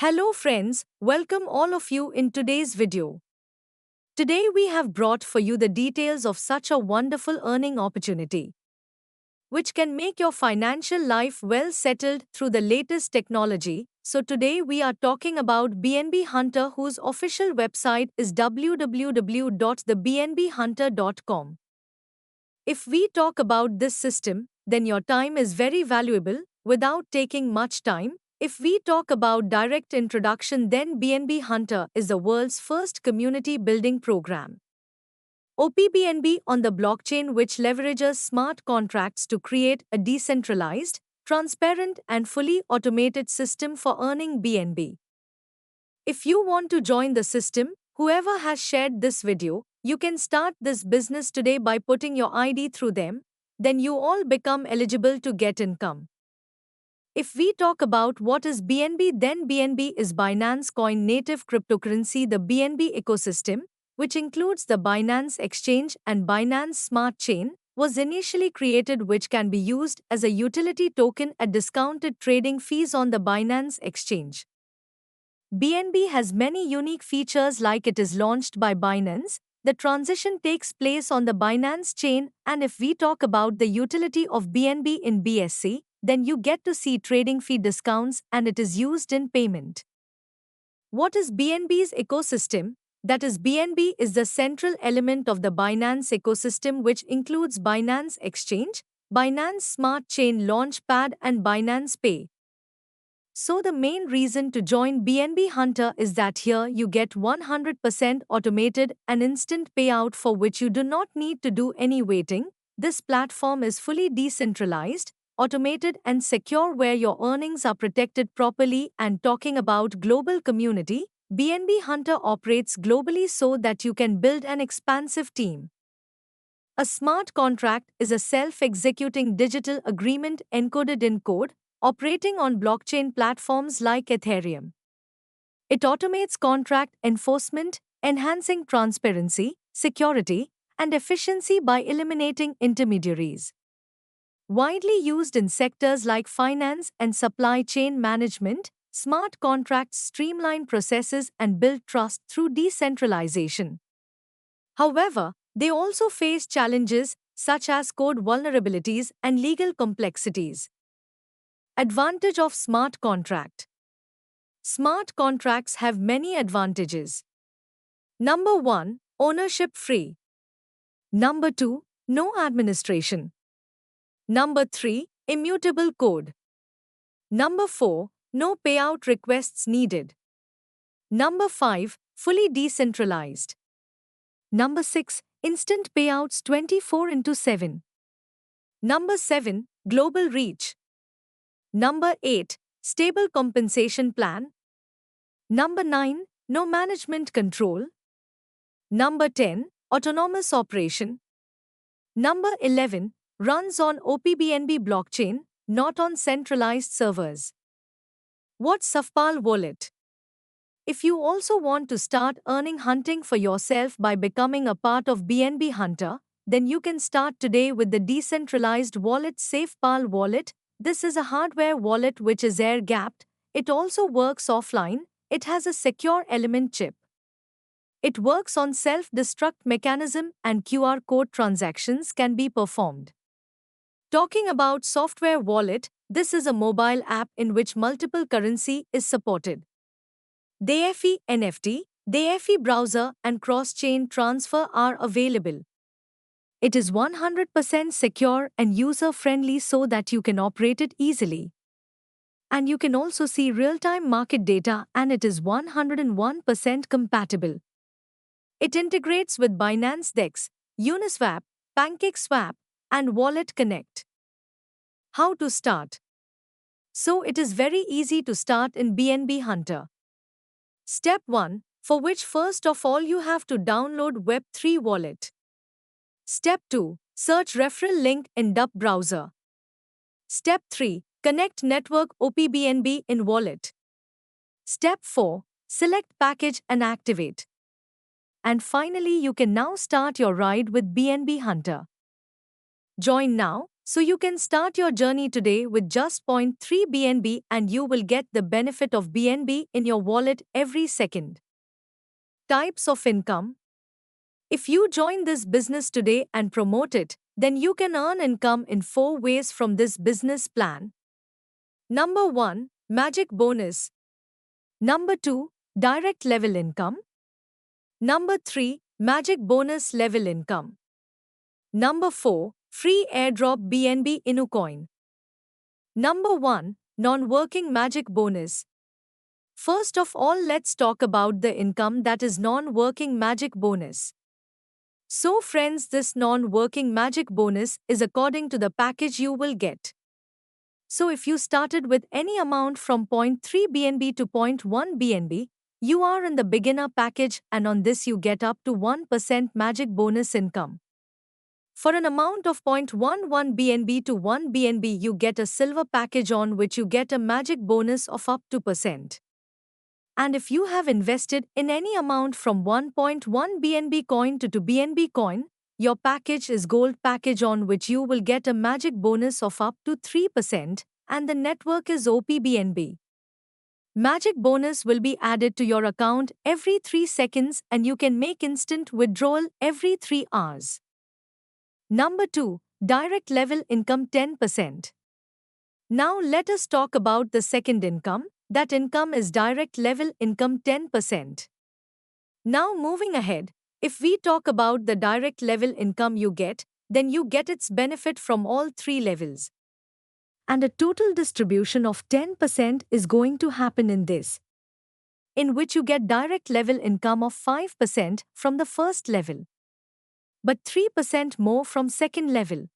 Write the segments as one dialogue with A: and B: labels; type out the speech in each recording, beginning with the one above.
A: Hello friends, welcome all of you in today's video. Today we have brought for you the details of such a wonderful earning opportunity, which can make your financial life well settled through the latest technology. So today we are talking about BNB Hunter, whose official website is www.thebnbhunter.com. If we talk about this system, then your time is very valuable. Without taking much time, if we talk about direct introduction, then BNB Hunter is the world's first community building program. OPBNB on the blockchain, which leverages smart contracts to create a decentralized, transparent, and fully automated system for earning BNB. If you want to join the system, whoever has shared this video, you can start this business today by putting your ID through them, then you all become eligible to get income. If we talk about what is BNB, then BNB is Binance Coin native cryptocurrency. The BNB ecosystem, which includes the Binance Exchange and Binance Smart Chain, was initially created, which can be used as a utility token at discounted trading fees on the Binance Exchange. BNB has many unique features, like it is launched by Binance. The transition takes place on the Binance chain, and if we talk about the utility of BNB in BSC, then you get to see trading fee discounts and it is used in payment. What is BNB's ecosystem? That is, BNB is the central element of the Binance ecosystem, which includes Binance Exchange, Binance Smart Chain Launchpad, and Binance Pay. So the main reason to join BNB Hunter is that here you get 100% automated and instant payout, for which you do not need to do any waiting. This platform is fully decentralized, automated, and secure, where your earnings are protected properly. And talking about global community, BNB Hunter operates globally so that you can build an expansive team. A smart contract is a self-executing digital agreement encoded in code, operating on blockchain platforms like Ethereum. It automates contract enforcement, enhancing transparency, security, and efficiency by eliminating intermediaries. Widely used in sectors like finance and supply chain management, smart contracts streamline processes and build trust through decentralization. However, they also face challenges such as code vulnerabilities and legal complexities. Advantage of smart contract. Smart contracts have many advantages. Number 1, ownership free. Number 2, no administration. Number 3, immutable code. Number 4, no payout requests needed. Number 5, fully decentralized. Number 6, instant payouts 24/7. Number 7, global reach. Number 8, stable compensation plan. Number 9, no management control. Number 10, autonomous operation. Number 11, runs on OPBNB blockchain, not on centralized servers. What's Safpal Wallet? If you also want to start earning hunting for yourself by becoming a part of BNB Hunter, then you can start today with the decentralized wallet Safpal Wallet. This is a hardware wallet which is air-gapped. It also works offline. It has a secure element chip. It works on self-destruct mechanism, and QR code transactions can be performed. Talking about software wallet, this is a mobile app in which multiple currency is supported. DeFi, NFT, DeFi browser, and cross-chain transfer are available. It is 100% secure and user-friendly so that you can operate it easily. And you can also see real-time market data, and it is 101% compatible. It integrates with Binance DEX, Uniswap, PancakeSwap, and Wallet Connect. How to start? So it is very easy to start in BNB Hunter. Step 1, for which first of all you have to download Web3 wallet. Step 2, search referral link in DUP browser. Step 3, connect network OPBNB in wallet. Step 4, select package and activate. And finally, you can now start your ride with BNB Hunter. Join now, So you can start your journey today with just zero point 0.3 BNB and you will get the benefit of BNB in your wallet every second. Types of income. If you join this business today and promote it, then you can earn income in 4 ways from this business plan. Number 1, Magic Bonus. Number 2, Direct Level Income. Number 3, Magic Bonus Level Income. Number 4, Free Airdrop BNB Inucoin. Number 1, Non-Working Magic Bonus. First of all, let's talk about the income that is non-working magic bonus. So friends, this non-working magic bonus is according to the package you will get. So if you started with any amount from 0.3 BNB to 0.1 BNB, you are in the beginner package and on this you get up to 1% magic bonus income. For an amount of 0.11 BNB to 1 BNB, you get a silver package on which you get a magic bonus of up to %. And if you have invested in any amount from 1.1 BNB coin to 2 BNB coin, your package is gold package on which you will get a magic bonus of up to 3% and the network is OPBNB. Magic bonus will be added to your account every 3 seconds and you can make instant withdrawal every 3 hours. Number 2, Direct Level Income 10%. Now let us talk about the second income. That income is Direct Level Income 10%. Now moving ahead, if we talk about the direct level income you get, then you get its benefit from all 3 levels. And a total distribution of 10% is going to happen in this, in which you get direct level income of 5% from the first level, but 3% more from second level.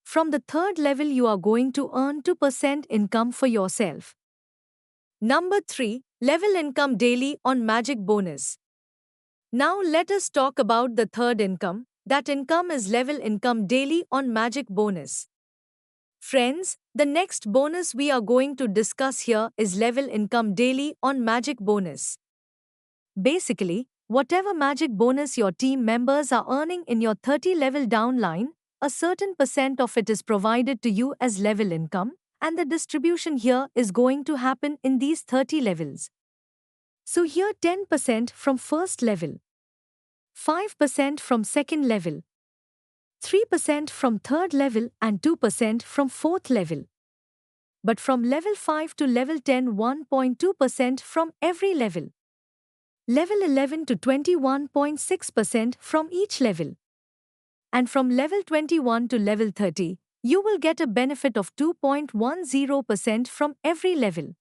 A: From the third level you are going to earn 2% income for yourself. Number 3, Level Income Daily on Magic Bonus. Now let us talk about the third income. That income is Level Income Daily on Magic Bonus. Friends, the next bonus we are going to discuss here is Level Income Daily on Magic Bonus. Basically, whatever magic bonus your team members are earning in your 30 level downline, a certain % of it is provided to you as level income, and the distribution here is going to happen in these 30 levels. So here 10% from first level, 5% from second level, 3% from third level and 2% from fourth level. But from level 5 to level 10, 1.2% from every level. Level 11 to 21.6% from each level. And from level 21 to level 30, you will get a benefit of 2.10% from every level.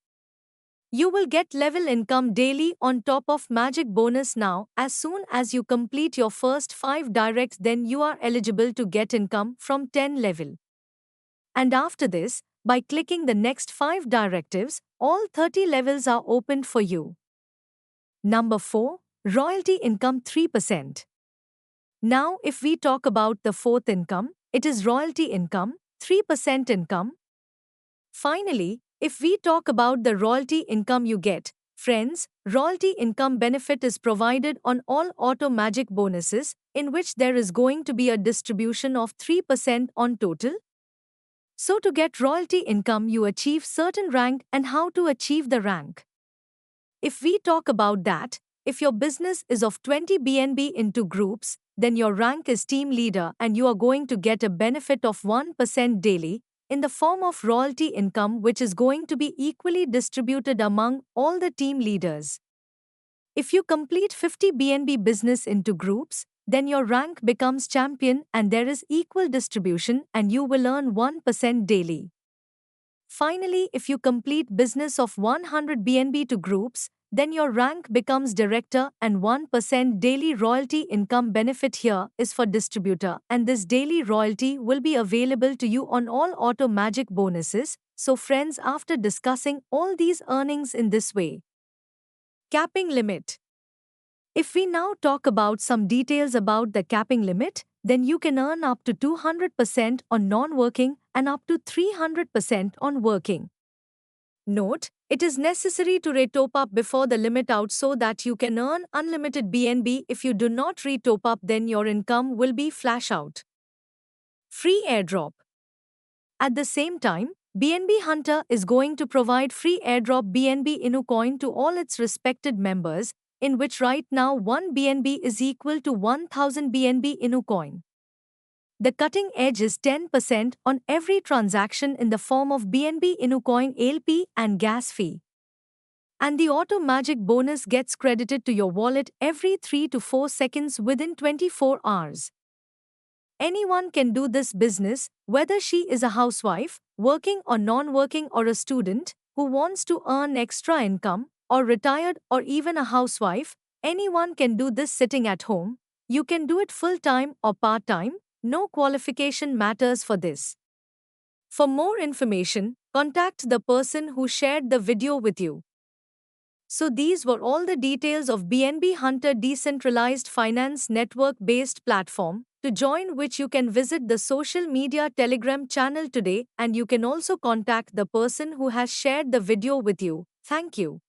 A: You will get level income daily on top of magic bonus now. As soon as you complete your first 5 directs, then you are eligible to get income from 10 level. And after this, by clicking the next 5 directives, all 30 levels are opened for you. Number 4, Royalty Income 3%. Now if we talk about the fourth income, it is royalty income, 3% income. Finally, if we talk about the royalty income you get, friends, royalty income benefit is provided on all auto magic bonuses, in which there is going to be a distribution of 3% on total. So to get royalty income you achieve certain rank and how to achieve the rank. If we talk about that, if your business is of 20 BNB into groups, then your rank is team leader and you are going to get a benefit of 1% daily in the form of royalty income, which is going to be equally distributed among all the team leaders. If you complete 50 BNB business into groups, then your rank becomes champion and there is equal distribution and you will earn 1% daily. Finally, if you complete business of 100 BNB to groups, then your rank becomes director and 1% daily royalty income benefit here is for distributor and this daily royalty will be available to you on all auto magic bonuses. So friends, after discussing all these earnings in this way, capping limit. If we now talk about some details about the capping limit, then you can earn up to 200% on non-working and up to 300% on working. Note, it is necessary to retop up before the limit out so that you can earn unlimited BNB. If you do not retop up, then your income will be flash out. Free airdrop. At the same time, BNB Hunter is going to provide free airdrop BNB Innu coin to all its respected members, in which right now 1 BNB is equal to 1000 BNB Innu coin. The cutting edge is 10% on every transaction in the form of BNB Innu coin ALP and gas fee. And the Auto Magic bonus gets credited to your wallet every 3 to 4 seconds within 24 hours. Anyone can do this business, whether she is a housewife, working or non-working, or a student who wants to earn extra income, or retired, or even a housewife. Anyone can do this sitting at home. You can do it full-time or part-time. No qualification matters for this. For more information, contact the person who shared the video with you. So these were all the details of BNB Hunter decentralized finance network-based platform, to join which you can visit the social media Telegram channel today, and you can also contact the person who has shared the video with you. Thank you.